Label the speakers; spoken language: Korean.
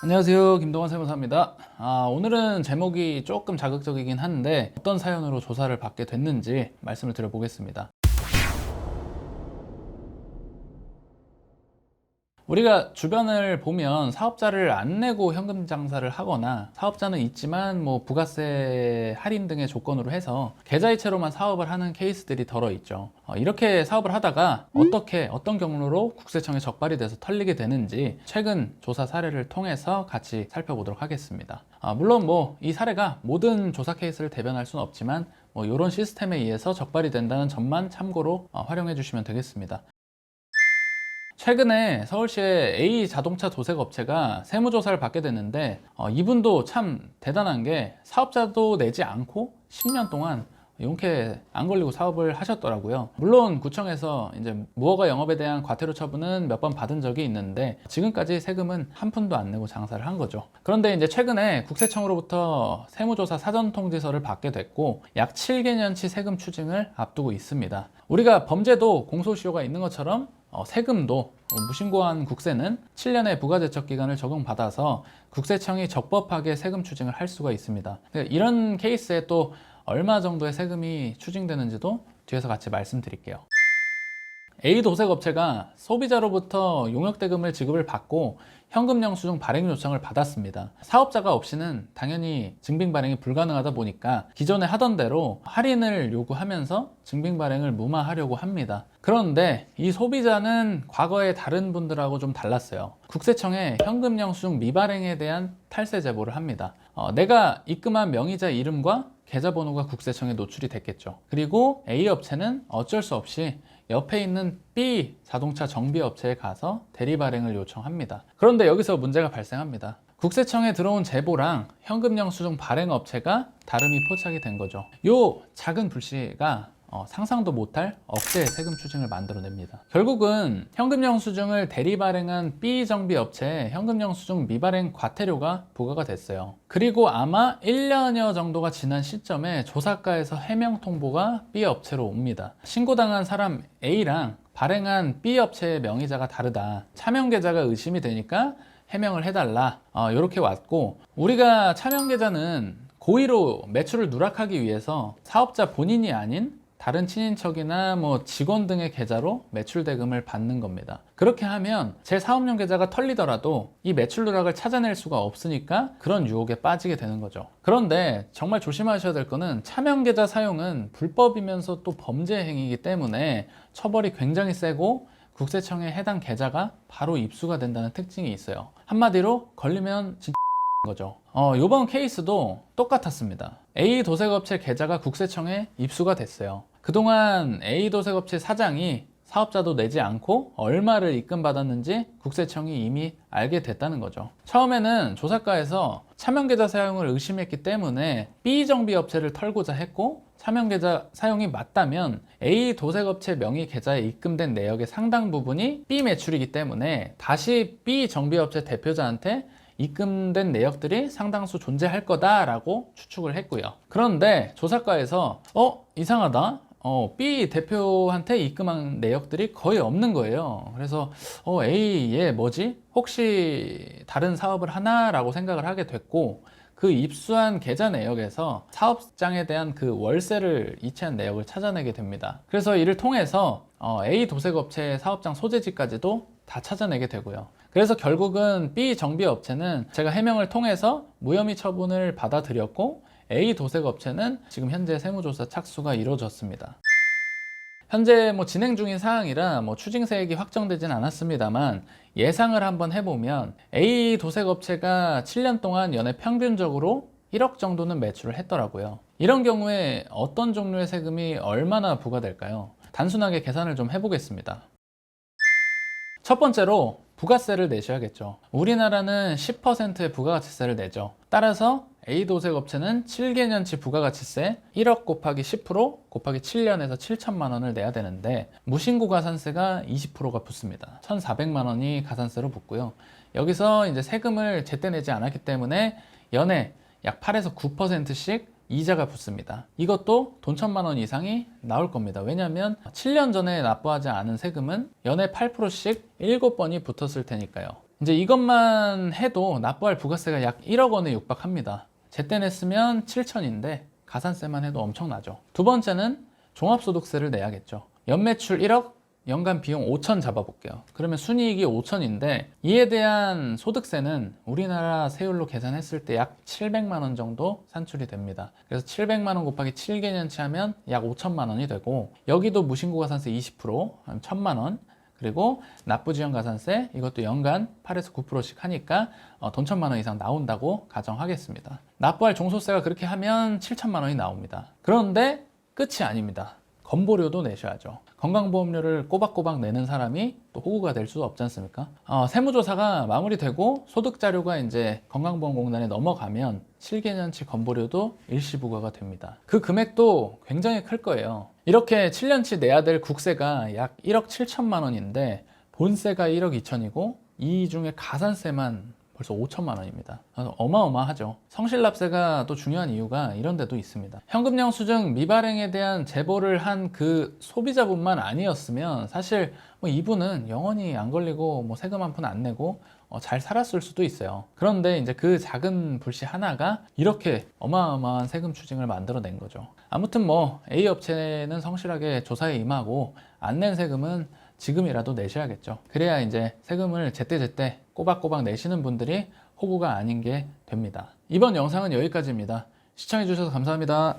Speaker 1: 안녕하세요, 김동원 세무사입니다. 오늘은 제목이 조금 자극적이긴 한데 어떤 사연으로 조사를 받게 됐는지 말씀을 드려보겠습니다. 우리가 주변을 보면 사업자를 안 내고 현금 장사를 하거나 사업자는 있지만 부가세 할인 등의 조건으로 해서 계좌이체로만 사업을 하는 케이스들이 덜어 있죠. 이렇게 사업을 하다가 어떤 경로로 국세청에 적발이 돼서 털리게 되는지 최근 조사 사례를 통해서 같이 살펴보도록 하겠습니다. 물론 이 사례가 모든 조사 케이스를 대변할 수는 없지만 이런 시스템에 의해서 적발이 된다는 점만 참고로 활용해 주시면 되겠습니다. 최근에 서울시의 A 자동차 도색 업체가 세무조사를 받게 됐는데 이분도 참 대단한 게 사업자도 내지 않고 10년 동안 용케 안 걸리고 사업을 하셨더라고요. 물론 구청에서 이제 무허가 영업에 대한 과태료 처분은 몇 번 받은 적이 있는데 지금까지 세금은 한 푼도 안 내고 장사를 한 거죠. 그런데 이제 최근에 국세청으로부터 세무조사 사전 통지서를 받게 됐고 약 7개년치 세금 추징을 앞두고 있습니다. 우리가 범죄도 공소시효가 있는 것처럼 세금도 무신고한 국세는 7년의 부가제척 기간을 적용받아서 국세청이 적법하게 세금 추징을 할 수가 있습니다. 이런 케이스에 또 얼마 정도의 세금이 추징되는지도 뒤에서 같이 말씀드릴게요. A 도색업체가 소비자로부터 용역대금을 지급을 받고 현금 영수증 발행 요청을 받았습니다. 사업자가 없이는 당연히 증빙 발행이 불가능하다 보니까 기존에 하던 대로 할인을 요구하면서 증빙 발행을 무마하려고 합니다. 그런데 이 소비자는 과거에 다른 분들하고 좀 달랐어요. 국세청에 현금 영수증 미발행에 대한 탈세 제보를 합니다. 내가 입금한 명의자 이름과 계좌번호가 국세청에 노출이 됐겠죠. 그리고 A 업체는 어쩔 수 없이 옆에 있는 B 자동차 정비업체에 가서 대리 발행을 요청합니다. 그런데 여기서 문제가 발생합니다. 국세청에 들어온 제보랑 현금 영수증 발행 업체가 다름이 포착이 된 거죠. 요 작은 불씨가 상상도 못할 억대의 세금 추징을 만들어냅니다. 결국은 현금 영수증을 대리 발행한 B 정비 업체에 현금 영수증 미발행 과태료가 부과가 됐어요. 그리고 아마 1년여 정도가 지난 시점에 조사과에서 해명 통보가 B 업체로 옵니다. 신고당한 사람 A랑 발행한 B 업체의 명의자가 다르다. 차명 계좌가 의심이 되니까 해명을 해달라. 이렇게 왔고, 우리가 차명 계좌는 고의로 매출을 누락하기 위해서 사업자 본인이 아닌 다른 친인척이나 직원 등의 계좌로 매출 대금을 받는 겁니다. 그렇게 하면 제 사업용 계좌가 털리더라도 이 매출 누락을 찾아낼 수가 없으니까 그런 유혹에 빠지게 되는 거죠. 그런데 정말 조심하셔야 될 거는 차명 계좌 사용은 불법이면서 또 범죄 행위이기 때문에 처벌이 굉장히 세고 국세청에 해당 계좌가 바로 입수가 된다는 특징이 있어요. 한마디로 걸리면 진짜 거죠. 이번 케이스도 똑같았습니다. A 도색업체 계좌가 국세청에 입수가 됐어요. 그동안 A 도색업체 사장이 사업자도 내지 않고 얼마를 입금받았는지 국세청이 이미 알게 됐다는 거죠. 처음에는 조사과에서 차명계좌 사용을 의심했기 때문에 B 정비업체를 털고자 했고, 차명계좌 사용이 맞다면 A 도색업체 명의 계좌에 입금된 내역의 상당 부분이 B 매출이기 때문에 다시 B 정비업체 대표자한테 입금된 내역들이 상당수 존재할 거다라고 추측을 했고요. 그런데 조사과에서 이상하다. B 대표한테 입금한 내역들이 거의 없는 거예요. 그래서 A 얘 뭐지? 혹시 다른 사업을 하나라고 생각을 하게 됐고, 그 입수한 계좌 내역에서 사업장에 대한 그 월세를 이체한 내역을 찾아내게 됩니다. 그래서 이를 통해서 A 도색업체의 사업장 소재지까지도 다 찾아내게 되고요. 그래서 결국은 B 정비업체는 제가 해명을 통해서 무혐의 처분을 받아들였고, A 도색업체는 지금 현재 세무조사 착수가 이루어졌습니다. 현재 진행 중인 사항이라 추징세액이 확정되진 않았습니다만 예상을 한번 해보면 A 도색업체가 7년 동안 연애 평균적으로 1억 정도는 매출을 했더라고요. 이런 경우에 어떤 종류의 세금이 얼마나 부과될까요? 단순하게 계산을 좀 해보겠습니다. 첫 번째로 부가세를 내셔야겠죠. 우리나라는 10%의 부가가치세를 내죠. 따라서 A 도색업체는 7개년치 부가가치세 1억 곱하기 10% 곱하기 7년에서 7천만 원을 내야 되는데 무신고 가산세가 20%가 붙습니다. 1,400만 원이 가산세로 붙고요. 여기서 이제 세금을 제때 내지 않았기 때문에 연에 약 8에서 9%씩 이자가 붙습니다. 이것도 돈 1,000만 원 이상이 나올 겁니다. 왜냐하면 7년 전에 납부하지 않은 세금은 연에 8%씩 7번이 붙었을 테니까요. 이제 이것만 해도 납부할 부가세가 약 1억 원에 육박합니다. 제때 냈으면 7천인데 가산세만 해도 엄청나죠. 두 번째는 종합소득세를 내야겠죠. 연매출 1억, 연간 비용 5천 잡아볼게요. 그러면 순이익이 5천인데 이에 대한 소득세는 우리나라 세율로 계산했을 때 약 700만 원 정도 산출이 됩니다. 그래서 700만 원 곱하기 7개년치 하면 약 5천만 원이 되고, 여기도 무신고가산세 20%, 한 1천만 원, 그리고 납부지연가산세 이것도 연간 8에서 9%씩 하니까 돈 1천만 원 이상 나온다고 가정하겠습니다. 납부할 종소세가 그렇게 하면 7천만 원이 나옵니다. 그런데 끝이 아닙니다. 건보료도 내셔야죠. 건강보험료를 꼬박꼬박 내는 사람이 또 호구가 될 수 없지 않습니까? 세무조사가 마무리되고 소득자료가 이제 건강보험공단에 넘어가면 7개년치 건보료도 일시부과가 됩니다. 그 금액도 굉장히 클 거예요. 이렇게 7년치 내야 될 국세가 약 1억 7천만 원인데 본세가 1억 2천이고 이 중에 가산세만 벌써 5천만 원입니다. 어마어마하죠. 성실납세가 또 중요한 이유가 이런 데도 있습니다. 현금 영수증 미발행에 대한 제보를 한 그 소비자분만 아니었으면 사실 뭐 이분은 영원히 안 걸리고 뭐 세금 한 푼 안 내고 잘 살았을 수도 있어요. 그런데 이제 그 작은 불씨 하나가 이렇게 어마어마한 세금 추징을 만들어낸 거죠. 아무튼 뭐 A 업체는 성실하게 조사에 임하고 안 낸 세금은 지금이라도 내셔야겠죠. 그래야 이제 세금을 제때제때 꼬박꼬박 내시는 분들이 호구가 아닌 게 됩니다. 이번 영상은 여기까지입니다. 시청해주셔서 감사합니다.